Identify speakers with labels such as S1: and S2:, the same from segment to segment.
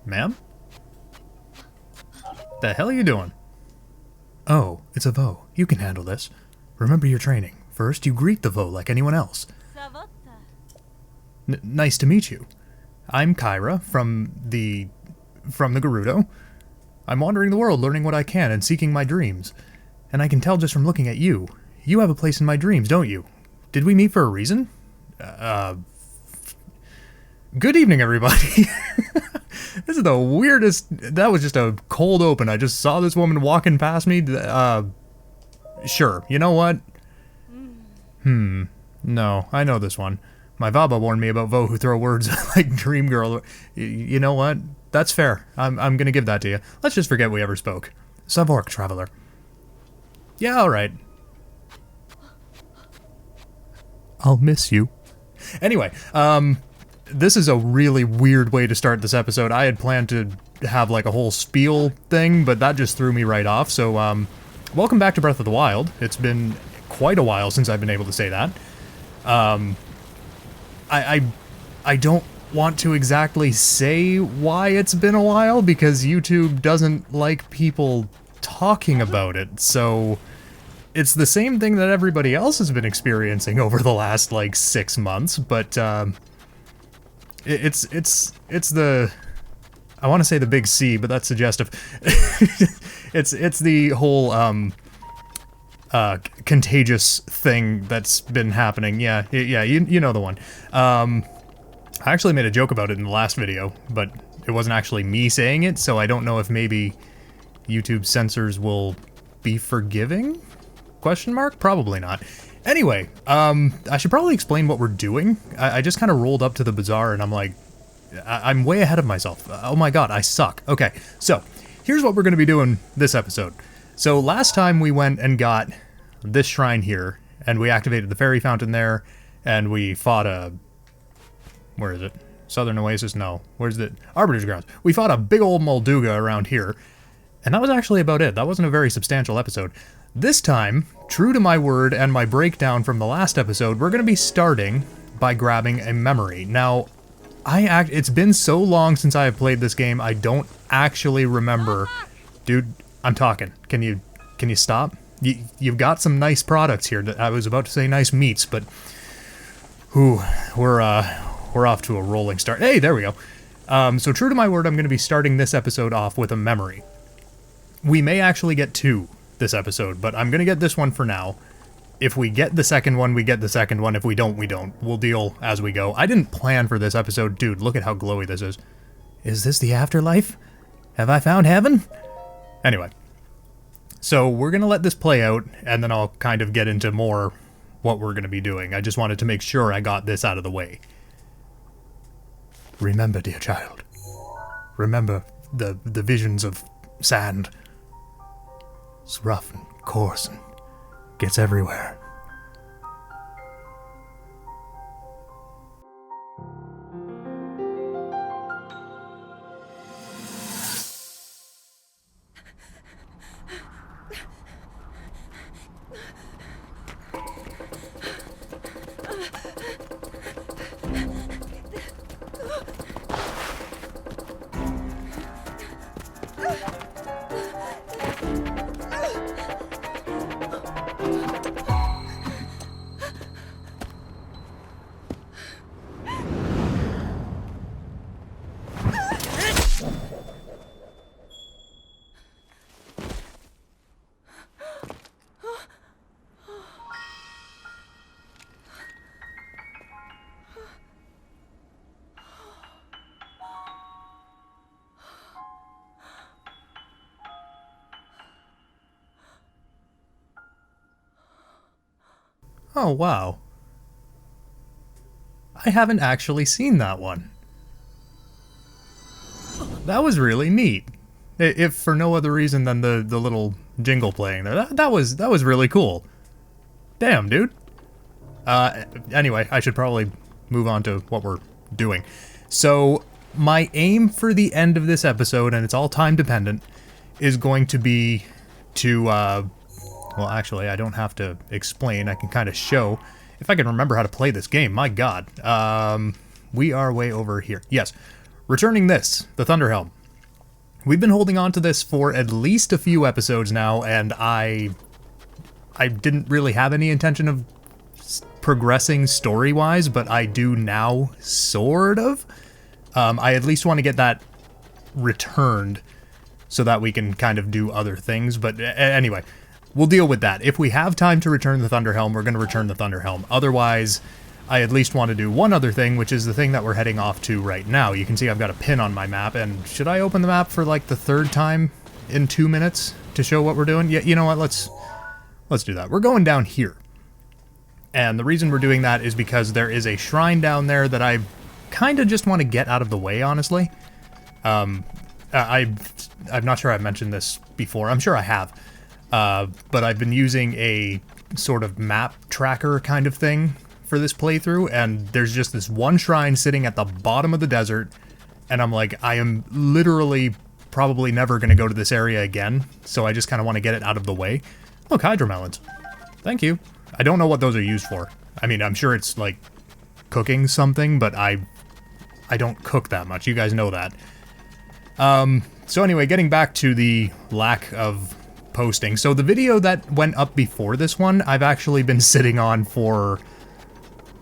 S1: Ma'am? The hell are you doing? Oh, it's a Vo. You can handle this. Remember your training. First, you greet the Vo like anyone else. Nice to meet you. I'm Kyra from the Gerudo. I'm wandering the world learning what I can and seeking my dreams. And I can tell just from looking at you. You have a place in my dreams, don't you? Did we meet for a reason? Good evening, everybody. This is the weirdest... That was just a cold open. I just saw this woman walking past me. Sure. You know what? No, I know this one. My Vaba warned me about Vo who throw words like Dream Girl. You know what? That's fair. I'm gonna give that to you. Let's just forget we ever spoke. Savork, traveler. Yeah, alright. I'll miss you. Anyway, this is a really weird way to start this episode. I had planned to have like a whole spiel thing, but that just threw me right off. So, welcome back to Breath of the Wild. It's been quite a while since I've been able to say that. I don't want to exactly say why it's been a while, because YouTube doesn't like people talking about it, so it's the same thing that everybody else has been experiencing over the last, like, 6 months, but, it's the... I want to say the big C, but that's suggestive. It's the whole, contagious thing that's been happening. Yeah, you know the one. I actually made a joke about it in the last video, but it wasn't actually me saying it, so I don't know if maybe YouTube censors will be forgiving? Question mark? Probably not. Anyway, I should probably explain what we're doing. I just kind of rolled up to the bazaar and I'm like, I'm way ahead of myself. Oh my god, I suck. Okay, so here's what we're going to be doing this episode. So last time we went and got this shrine here, and we activated the fairy fountain there, and we fought a... Where is it? Southern Oasis? No. Where's it? Arbiter's Grounds. We fought a big old Molduga around here, and that was actually about it. That wasn't a very substantial episode. This time, true to my word and my breakdown from the last episode, we're going to be starting by grabbing a memory. Now, it's been so long since I have played this game, I don't actually remember... Dude, I'm talking. Can you stop? You've got some nice products here. I was about to say nice meats, but... Ooh, we're off to a rolling start. Hey, there we go. So true to my word, I'm going to be starting this episode off with a memory. We may actually get 2 this episode, but I'm going to get this one for now. If we get the second one, we get the second one. If we don't, we don't. We'll deal as we go. I didn't plan for this episode. Dude, look at how glowy this is. Is this the afterlife? Have I found heaven? Anyway. So we're going to let this play out, and then I'll kind of get into more what we're going to be doing. I just wanted to make sure I got this out of the way. Remember, dear child. Remember the visions of sand. It's rough and coarse and gets everywhere. Oh, wow. I haven't actually seen that one. That was really neat. If for no other reason than the little jingle playing there. That was really cool. Damn, dude. Anyway, I should probably move on to what we're doing. So, my aim for the end of this episode, and it's all time dependent, is going to be to, well, actually, I don't have to explain. I can kind of show. If I can remember how to play this game, my god. We are way over here. Yes. Returning this, the Thunder Helm. We've been holding on to this for at least a few episodes now, and I didn't really have any intention of progressing story-wise, but I do now, sort of. I at least want to get that returned so that we can kind of do other things, but anyway, we'll deal with that. If we have time to return the Thunder Helm, we're going to return the Thunder Helm. Otherwise, I at least want to do one other thing, which is the thing that we're heading off to right now. You can see I've got a pin on my map, and should I open the map for like the third time in 2 minutes to show what we're doing? Yeah, you know what, let's do that. We're going down here. And the reason we're doing that is because there is a shrine down there that I kind of just want to get out of the way, honestly. I'm not sure I've mentioned this before. I'm sure I have. But I've been using a sort of map tracker kind of thing for this playthrough, and there's just this one shrine sitting at the bottom of the desert, and I'm like, I am literally probably never going to go to this area again, so I just kind of want to get it out of the way. Look, hydromelons. Thank you. I don't know what those are used for. I mean, I'm sure it's like cooking something, but I don't cook that much. You guys know that. So anyway, getting back to the lack of posting. So the video that went up before this one, I've actually been sitting on for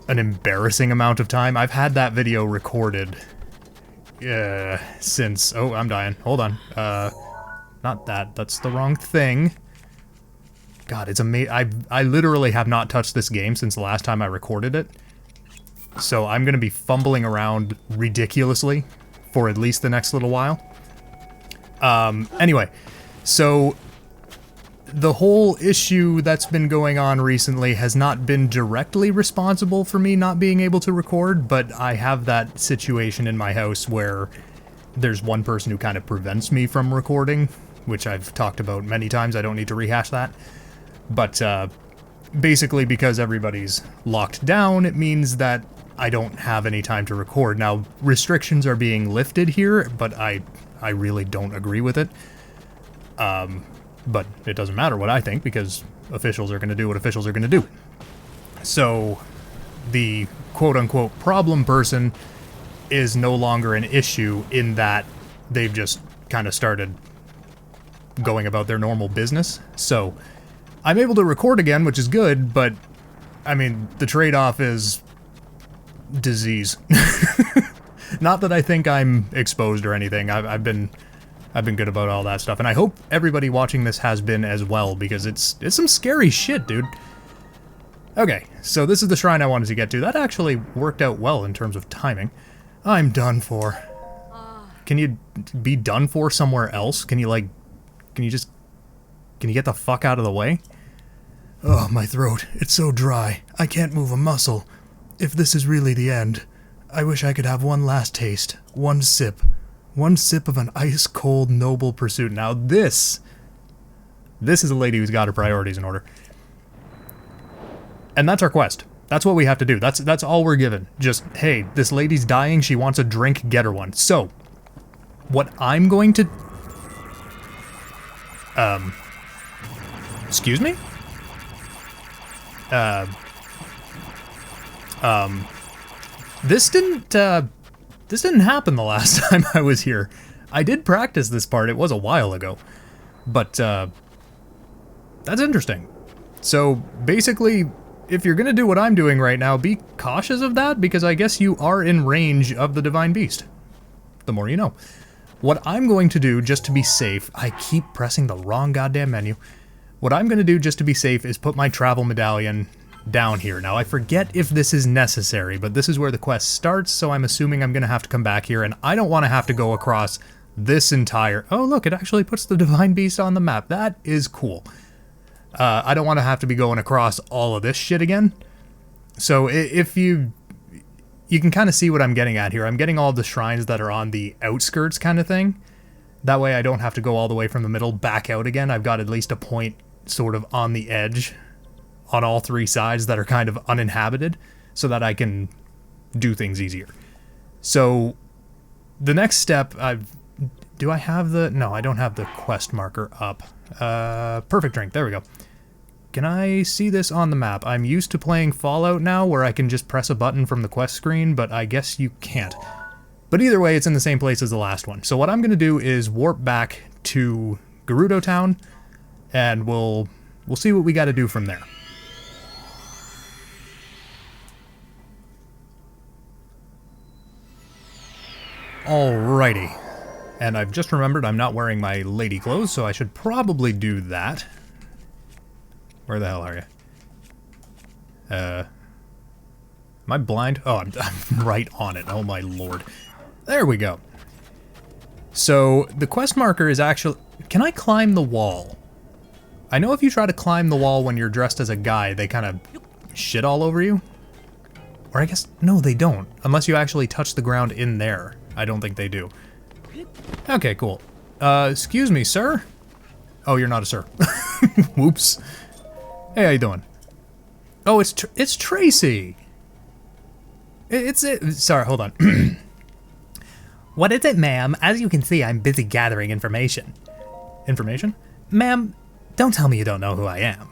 S1: an embarrassing amount of time. I've had that video recorded since... Oh, I'm dying. Hold on. Not that. That's the wrong thing. God, it's amazing. I literally have not touched this game since the last time I recorded it. So I'm going to be fumbling around ridiculously for at least the next little while. Anyway, so the whole issue that's been going on recently has not been directly responsible for me not being able to record, but I have that situation in my house where there's one person who kind of prevents me from recording, which I've talked about many times. I don't need to rehash that. But basically because everybody's locked down, it means that I don't have any time to record. Now, restrictions are being lifted here, but I really don't agree with it. But it doesn't matter what I think, because officials are going to do what officials are going to do. So, the quote-unquote problem person is no longer an issue in that they've just kind of started going about their normal business. So, I'm able to record again, which is good, but, I mean, the trade-off is disease. Not that I think I'm exposed or anything. I've been good about all that stuff, and I hope everybody watching this has been as well, because it's some scary shit, dude. Okay, so this is the shrine I wanted to get to. That actually worked out well in terms of timing. I'm done for. Can you be done for somewhere else? Can you get the fuck out of the way? Oh, my throat. It's so dry. I can't move a muscle. If this is really the end, I wish I could have one last taste. One sip. One sip of an ice-cold noble pursuit. Now this is a lady who's got her priorities in order. And that's our quest. That's what we have to do. That's all we're given. Just, hey, this lady's dying, she wants a drink, get her one. So, what I'm going to... Excuse me? This didn't happen the last time I was here. I did practice this part, it was a while ago. But, that's interesting. So, basically, if you're gonna do what I'm doing right now, be cautious of that, because I guess you are in range of the Divine Beast. The more you know. What I'm going to do, just to be safe, I keep pressing the wrong goddamn menu. What I'm gonna do, just to be safe, is put my travel medallion down here. Now, I forget if this is necessary, but this is where the quest starts, so I'm assuming I'm gonna have to come back here, and I don't want to have to go across this entire... Oh, look, it actually puts the Divine Beast on the map. That is cool. I don't want to have to be going across all of this shit again. So if you can kind of see what I'm getting at here. I'm getting all the shrines that are on the outskirts kind of thing. That way I don't have to go all the way from the middle back out again. I've got at least a point sort of on the edge on all three sides that are kind of uninhabited so that I can do things easier. So the next step, do I have the... No, I don't have the quest marker up. Perfect drink. There we go. Can I see this on the map? I'm used to playing Fallout now, where I can just press a button from the quest screen, but I guess you can't. But either way, it's in the same place as the last one. So what I'm going to do is warp back to Gerudo Town, and we'll see what we got to do from there. Alrighty. And I've just remembered I'm not wearing my lady clothes, so I should probably do that. Where the hell are you? Am I blind? Oh, I'm right on it. Oh my lord. There we go. So, the quest marker is actually... Can I climb the wall? I know if you try to climb the wall when you're dressed as a guy, they kind of shit all over you. Or I guess... No, they don't. Unless you actually touch the ground in there. I don't think they do. Okay, cool. Excuse me, sir? Oh, you're not a sir. Whoops. Hey, how you doing? Oh, it's Tracy. Sorry, hold on. What is it, ma'am? As you can see, I'm busy gathering information. Information? Ma'am, don't tell me you don't know who I am.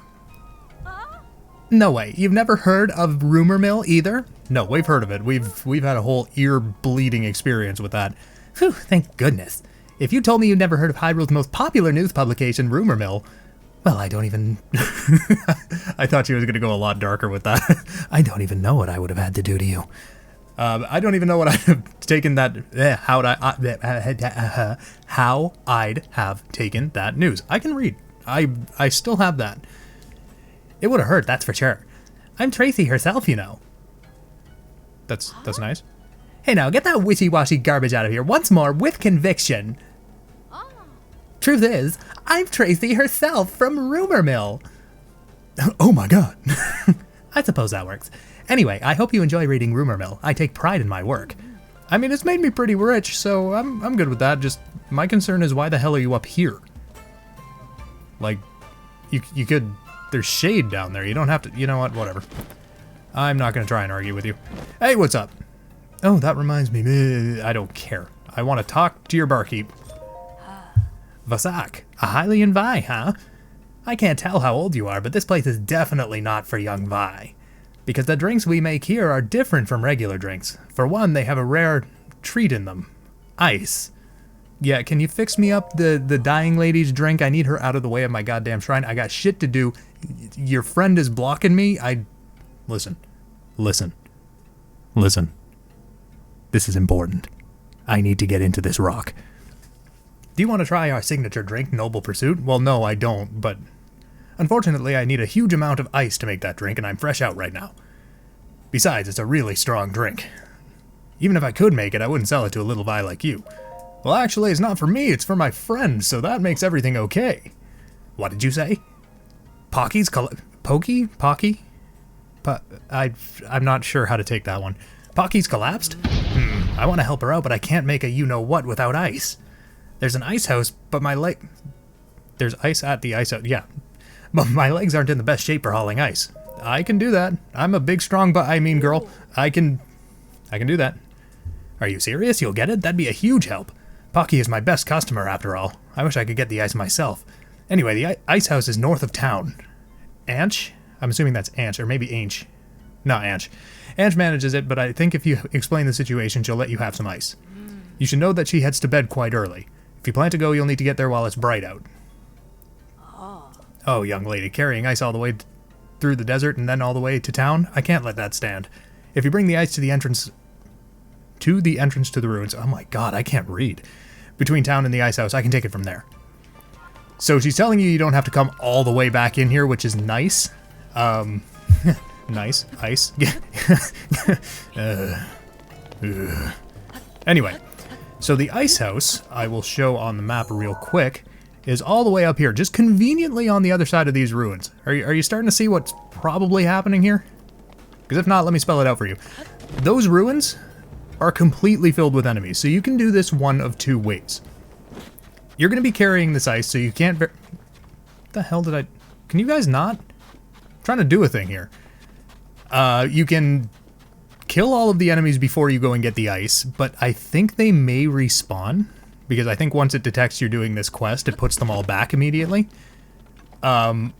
S1: No way. You've never heard of Rumor Mill either? No, we've heard of it. We've had a whole ear-bleeding experience with that. Phew, thank goodness. If you told me you'd never heard of Hyrule's most popular news publication, Rumor Mill, well, I don't even... I thought she was going to go a lot darker with that. I don't even know what I would have had to do to you. I don't even know what I'd have taken that... how I'd have taken that news. I can read. I still have that. It would have hurt, that's for sure. I'm Tracy herself, you know. That's nice. Hey now, get that wishy-washy garbage out of here once more with conviction. Truth is, I'm Tracy herself from Rumor Mill. Oh my god. I suppose that works. Anyway, I hope you enjoy reading Rumor Mill. I take pride in my work. I mean, it's made me pretty rich, so I'm good with that. Just, my concern is why the hell are you up here? Like, you could... There's shade down there. You don't have to... You know what? Whatever. I'm not going to try and argue with you. Hey, what's up? Oh, that reminds me. I don't care. I want to talk to your barkeep. Vasak, a Hylian Vi, huh? I can't tell how old you are, but this place is definitely not for young Vi. Because the drinks we make here are different from regular drinks. For one, they have a rare treat in them. Ice. Yeah, can you fix me up the dying lady's drink? I need her out of the way of my goddamn shrine. I got shit to do. Your friend is blocking me. Listen. This is important. I need to get into this rock. Do you want to try our signature drink, Noble Pursuit? Well, no, I don't, but... Unfortunately, I need a huge amount of ice to make that drink, and I'm fresh out right now. Besides, it's a really strong drink. Even if I could make it, I wouldn't sell it to a little Vi like you. Well, actually, it's not for me, it's for my friend, so that makes everything okay. What did you say? Pocky's Pokey? Pocky? I'm not sure how to take that one. Pocky's collapsed? I want to help her out, but I can't make a you-know-what without ice. There's an ice house, but there's ice at the ice house, yeah. But my legs aren't in the best shape for hauling ice. I can do that. I'm a big, strong, girl. I can do that. Are you serious? You'll get it? That'd be a huge help. Pocky is my best customer, after all. I wish I could get the ice myself. Anyway, the ice house is north of town. Anch? I'm assuming that's Anch, or maybe Ainch. Not Anch. Anch manages it, but I think if you explain the situation, she'll let you have some ice. You should know that she heads to bed quite early. If you plan to go, you'll need to get there while it's bright out. Oh, young lady, carrying ice all the way through the desert and then all the way to town? I can't let that stand. If you bring the ice to the entrance to the ruins... Oh my god, I can't read. Between town and the ice house, I can take it from there. So she's telling you don't have to come all the way back in here, which is nice. Nice. Ice. Anyway, so the ice house, I will show on the map real quick, is all the way up here, just conveniently on the other side of these ruins. Are you starting to see what's probably happening here? Because if not, let me spell it out for you. Those ruins are completely filled with enemies, so you can do this one of two ways. You're going to be carrying this ice, so you can't... What the hell did I... Can you guys not? I'm trying to do a thing here. You can kill all of the enemies before you go and get the ice, but I think they may respawn. Because I think once it detects you're doing this quest, it puts them all back immediately. I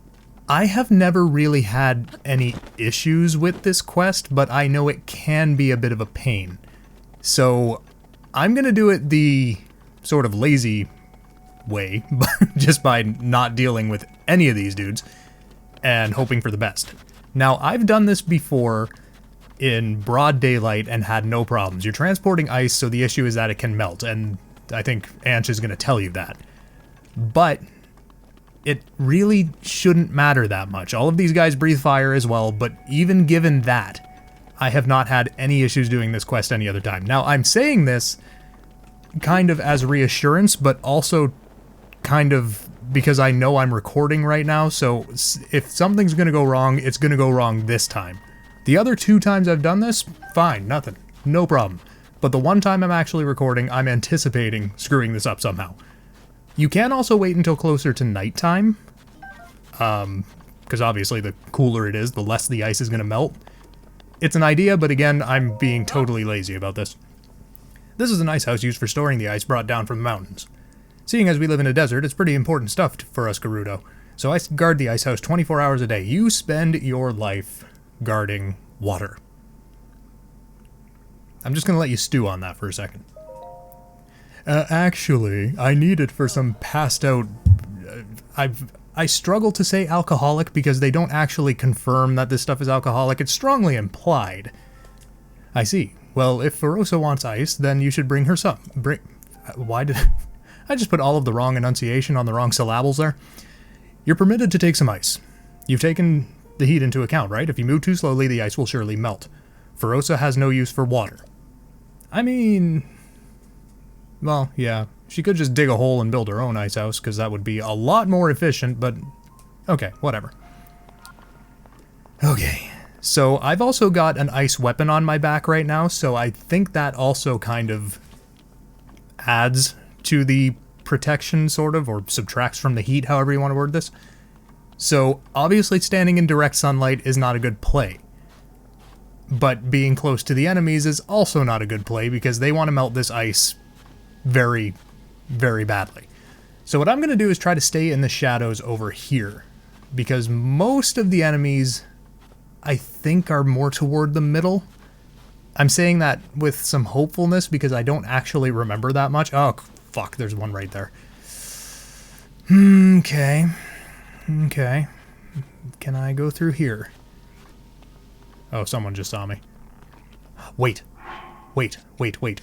S1: have never really had any issues with this quest, but I know it can be a bit of a pain. So I'm going to do it the sort of lazy way, just by not dealing with any of these dudes and hoping for the best. Now, I've done this before in broad daylight and had no problems. You're transporting ice, so the issue is that it can melt, and I think Anch is going to tell you that. But it really shouldn't matter that much. All of these guys breathe fire as well, but even given that, I have not had any issues doing this quest any other time. Now, I'm saying this kind of as reassurance, but also kind of because I know I'm recording right now, so if something's going to go wrong, it's going to go wrong this time. The other 2 times I've done this, fine, nothing, no problem. But the one time I'm actually recording, I'm anticipating screwing this up somehow. You can also wait until closer to nighttime, because obviously the cooler it is, the less the ice is going to melt. It's an idea, but again, I'm being totally lazy about this. This is an ice house used for storing the ice brought down from the mountains. Seeing as we live in a desert, it's pretty important stuff for us Gerudo. So I guard the ice house 24 hours a day. You spend your life guarding water. I'm just going to let you stew on that for a second. Actually, I need it for some passed out... I struggle to say alcoholic because they don't actually confirm that this stuff is alcoholic. It's strongly implied. I see. Well, if Ferosa wants ice, then you should bring her some. Why did... I just put all of the wrong enunciation on the wrong syllables there. You're permitted to take some ice. You've taken the heat into account, right? If you move too slowly, the ice will surely melt. Ferosa has no use for water. I mean... Well, yeah. She could just dig a hole and build her own ice house, because that would be a lot more efficient, but... Okay, whatever. Okay. So, I've also got an ice weapon on my back right now, so I think that also kind of adds to the protection, sort of, or subtracts from the heat, however you want to word this. So, obviously standing in direct sunlight is not a good play. But being close to the enemies is also not a good play, because they want to melt this ice very, very badly. So what I'm going to do is try to stay in the shadows over here, because most of the enemies, I think, are more toward the middle. I'm saying that with some hopefulness, because I don't actually remember that much. Oh, fuck, there's one right there. Okay. Okay. Can I go through here? Oh, someone just saw me. Wait.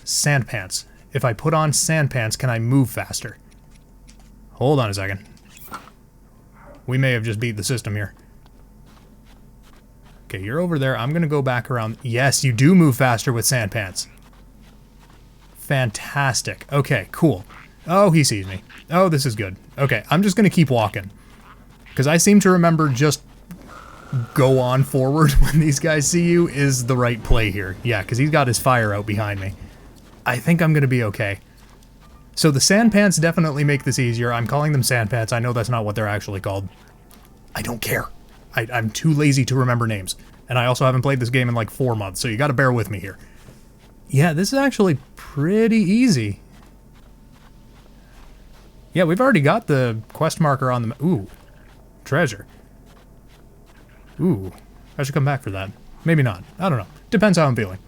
S1: Sand pants. If I put on sand pants, can I move faster? Hold on a second. We may have just beat the system here. Okay, you're over there. I'm going to go back around. Yes, you do move faster with sand pants. Fantastic. Okay, cool. Oh, he sees me. Oh, this is good. Okay, I'm just going to keep walking. Because I seem to remember just go on forward when these guys see you is the right play here. Yeah, because he's got his fire out behind me. I think I'm going to be okay. So the sand pants definitely make this easier. I'm calling them sand pants. I know that's not what they're actually called. I don't care. I'm too lazy to remember names. And I also haven't played this game in like 4 months, so you got to bear with me here. Yeah, this is actually pretty easy. Yeah, we've already got the quest marker on the... Ooh. Treasure. Ooh. I should come back for that. Maybe not. I don't know. Depends how I'm feeling.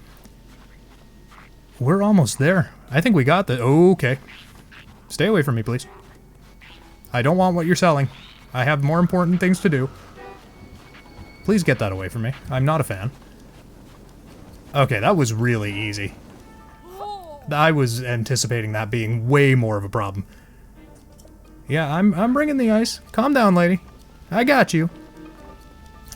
S1: We're almost there. I think we got the... Oh, okay. Stay away from me, please. I don't want what you're selling. I have more important things to do. Please get that away from me. I'm not a fan. Okay, that was really easy. I was anticipating that being way more of a problem. Yeah, I'm bringing the ice. Calm down, lady. I got you.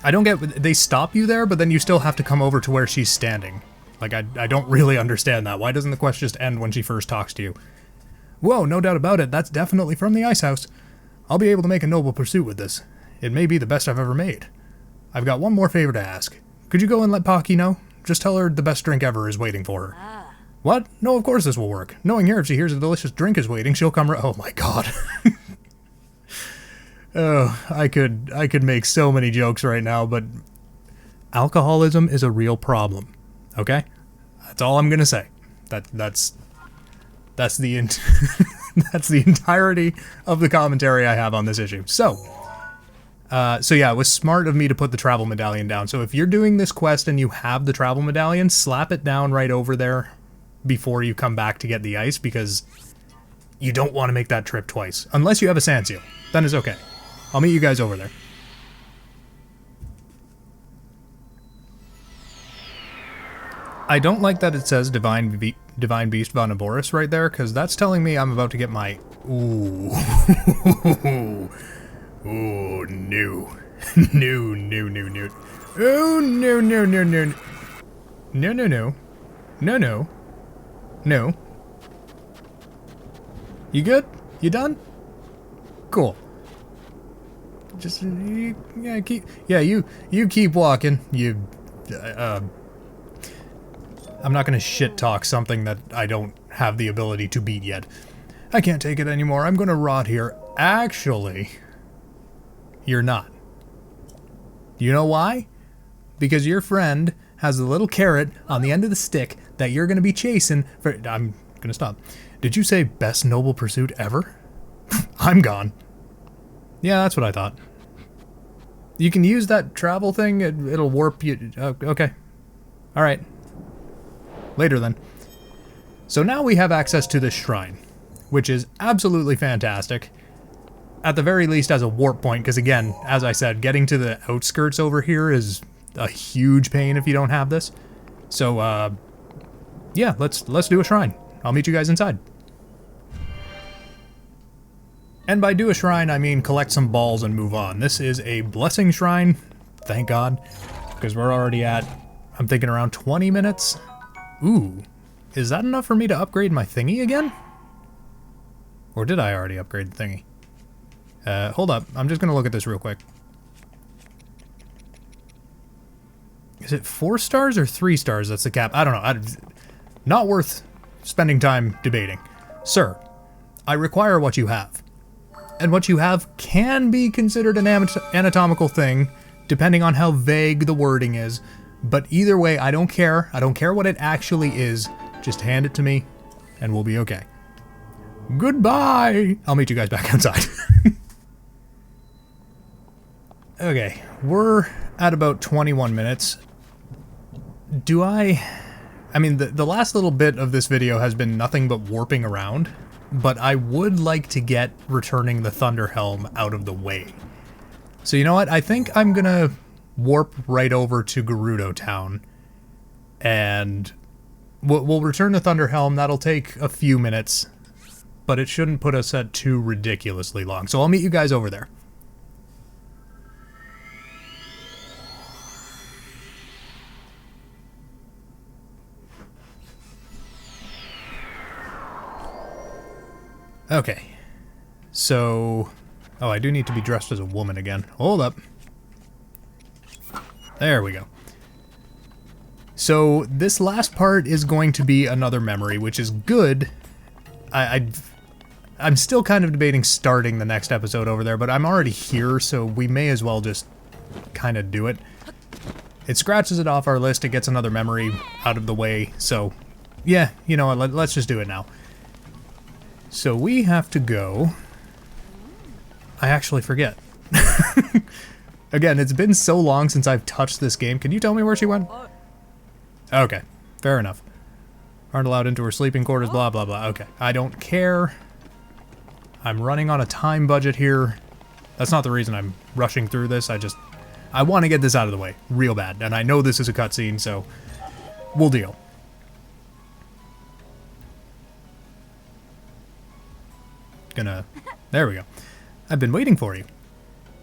S1: I don't get... They stop you there, but then you still have to come over to where she's standing. Like, I don't really understand that. Why doesn't the quest just end when she first talks to you? Whoa, no doubt about it. That's definitely from the ice house. I'll be able to make a noble pursuit with this. It may be the best I've ever made. I've got one more favor to ask. Could you go and let Pocky know? Just tell her the best drink ever is waiting for her. What? No, of course this will work. Knowing her, if she hears a delicious drink is waiting, she'll come oh my god. Oh, I could make so many jokes right now, but alcoholism is a real problem. Okay? That's all I'm gonna say. That's the that's the entirety of the commentary I have on this issue. So yeah, it was smart of me to put the travel medallion down. So if you're doing this quest and you have the travel medallion, slap it down right over there, before you come back to get the ice, because you don't want to make that trip twice. Unless you have a sand seal. Then it's okay. I'll meet you guys over there. I don't like that it says Divine Beast Vonoborus right there, because that's telling me I'm about to get my... Ooh. Ooh, no. No, no, no, no. Oh, no, no, no, no. No, no, no. No, no. No. You good? You done? Cool. Just, yeah, you keep walking. I'm not gonna shit talk something that I don't have the ability to beat yet. I can't take it anymore. I'm gonna rot here. Actually, you're not. You know why? Because your friend has a little carrot on the end of the stick that you're gonna be chasing for... I'm gonna stop. Did you say best noble pursuit ever? I'm gone. Yeah, that's what I thought. You can use that travel thing. It'll warp you. Okay. Alright. Later then. So now we have access to this shrine, which is absolutely fantastic. At the very least as a warp point, because again, as I said, getting to the outskirts over here is a huge pain if you don't have this. So, yeah, let's do a shrine. I'll meet you guys inside. And by do a shrine, I mean collect some balls and move on. This is a blessing shrine, thank God, because we're already at, I'm thinking around 20 minutes. Ooh, is that enough for me to upgrade my thingy again? Or did I already upgrade the thingy? Hold up, I'm just gonna look at this real quick. Is it 4 stars or 3 stars that's the cap? I don't know. Not worth spending time debating. Sir, I require what you have. And what you have can be considered an anatomical thing, depending on how vague the wording is. But either way, I don't care. I don't care what it actually is. Just hand it to me, and we'll be okay. Goodbye! I'll meet you guys back outside. Okay, we're at about 21 minutes. I mean, the last little bit of this video has been nothing but warping around, but I would like to get returning the Thunder Helm out of the way. So you know what? I think I'm gonna warp right over to Gerudo town, and we'll return the Thunder Helm. That'll take a few minutes, but it shouldn't put us at too ridiculously long. So I'll meet you guys over there. Okay, so... Oh, I do need to be dressed as a woman again. Hold up. There we go. So, this last part is going to be another memory, which is good. I'm still kind of debating starting the next episode over there, but I'm already here, so we may as well just kind of do it. It scratches it off our list, it gets another memory out of the way, so... Yeah, you know what, let's just do it now. So we have to go... I actually forget. Again, it's been so long since I've touched this game. Can you tell me where she went? Okay, fair enough. Aren't allowed into her sleeping quarters, blah, blah, blah. Okay, I don't care. I'm running on a time budget here. That's not the reason I'm rushing through this. I want to get this out of the way real bad. And I know this is a cutscene, so we'll deal. There we go. I've been waiting for you.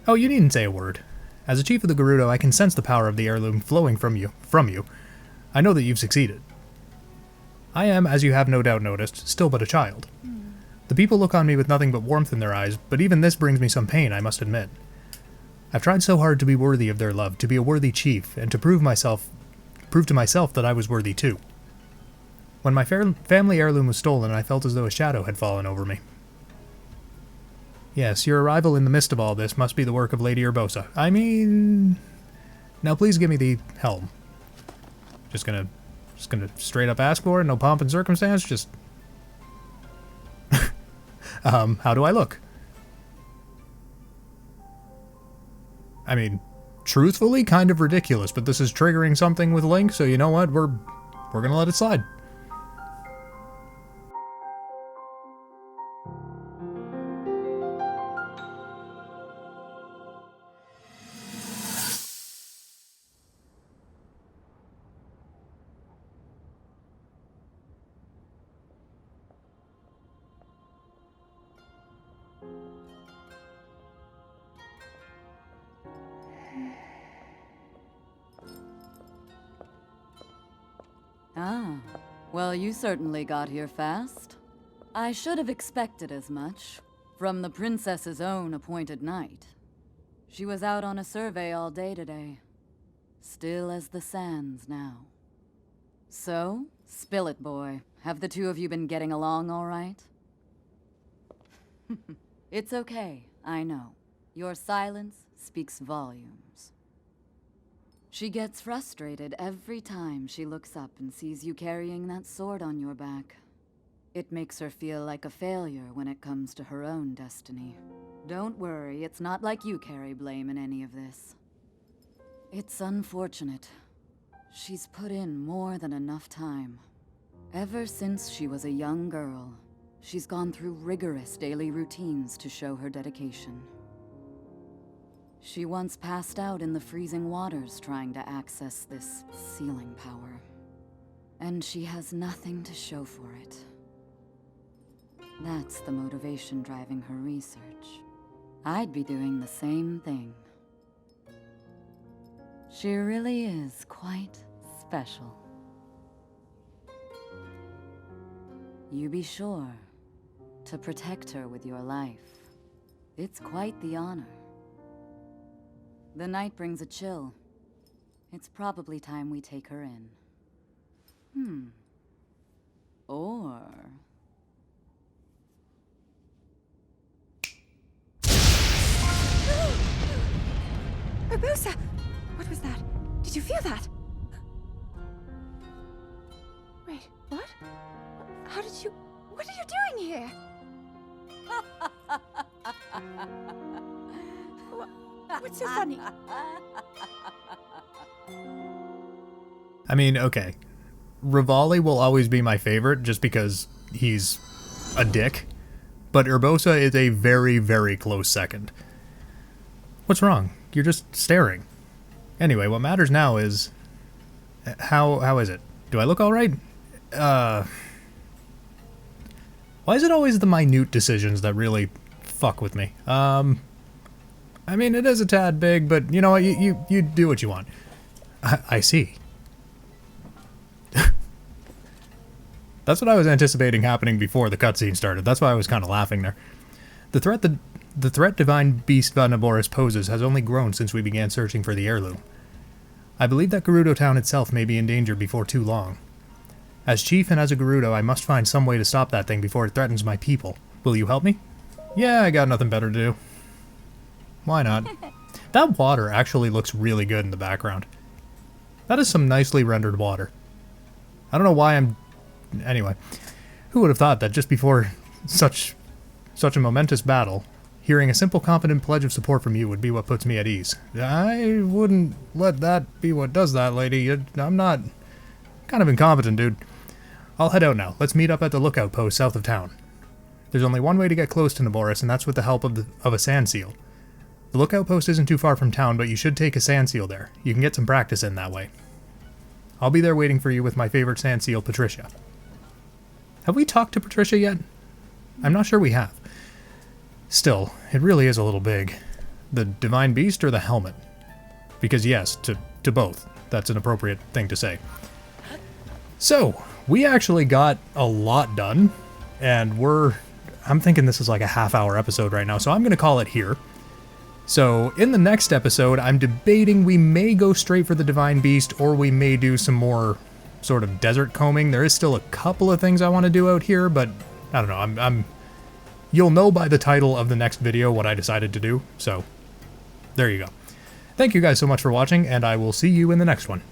S1: Oh, you needn't say a word. As a chief of the Gerudo, I can sense the power of the heirloom flowing from you. I know that you've succeeded. I am, as you have no doubt noticed, still but a child. The people look on me with nothing but warmth in their eyes, but even this brings me some pain, I must admit. I've tried so hard to be worthy of their love, to be a worthy chief, and to prove to myself that I was worthy too. When my family heirloom was stolen, I felt as though a shadow had fallen over me. Yes, your arrival in the midst of all this must be the work of Lady Urbosa. I mean... Now please give me the helm. Just gonna straight up ask for it, no pomp and circumstance, just... how do I look? I mean, truthfully, kind of ridiculous, but this is triggering something with Link, so you know what, we're gonna let it slide.
S2: Ah, well, you certainly got here fast. I should have expected as much, from the princess's own appointed knight. She was out on a survey all day today. Still as the sands now. So, spill it, boy. Have the two of you been getting along all right? It's okay, I know. Your silence speaks volumes. She gets frustrated every time she looks up and sees you carrying that sword on your back. It makes her feel like a failure when it comes to her own destiny. Don't worry, it's not like you carry blame in any of this. It's unfortunate. She's put in more than enough time. Ever since she was a young girl, she's gone through rigorous daily routines to show her dedication. She once passed out in the freezing waters trying to access this sealing power. And she has nothing to show for it. That's the motivation driving her research. I'd be doing the same thing. She really is quite special. You be sure to protect her with your life. It's quite the honor. The night brings a chill. It's probably time we take her in. Or...
S3: Urbosa! What was that? Did you feel that? Wait, what? How did you... What are you doing here? What's so funny?
S1: I mean, okay. Rivali will always be my favorite just because he's a dick, but Urbosa is a very, very close second. What's wrong? You're just staring. Anyway, what matters now is... How is it? Do I look alright? Why is it always the minute decisions that really fuck with me? I mean, it is a tad big, but you know what? You do what you want. I see. That's what I was anticipating happening before the cutscene started. That's why I was kind of laughing there. The threat Divine Beast Vanaboris poses has only grown since we began searching for the heirloom. I believe that Gerudo town itself may be in danger before too long. As chief and as a Gerudo, I must find some way to stop that thing before it threatens my people. Will you help me? Yeah, I got nothing better to do. Why not? That water actually looks really good in the background. That is some nicely rendered water. I don't know why I'm... Anyway, who would have thought that just before such a momentous battle, hearing a simple, confident pledge of support from you would be what puts me at ease. I wouldn't let that be what does that, lady. I'm not... kind of incompetent, dude. I'll head out now. Let's meet up at the lookout post south of town. There's only one way to get close to Naboris, and that's with the help of a sand seal. The lookout post isn't too far from town, but you should take a sand seal there. You can get some practice in that way. I'll be there waiting for you with my favorite sand seal, Patricia. Have we talked to Patricia yet? I'm not sure we have. Still, it really is a little big. The Divine Beast or the helmet? Because yes, to both. That's an appropriate thing to say. So, we actually got a lot done, and I'm thinking this is like a half-hour episode right now, so I'm going to call it here. So, in the next episode, I'm debating we may go straight for the Divine Beast, or we may do some more sort of desert combing. There is still a couple of things I want to do out here, but I don't know, you'll know by the title of the next video what I decided to do, so there you go. Thank you guys so much for watching, and I will see you in the next one.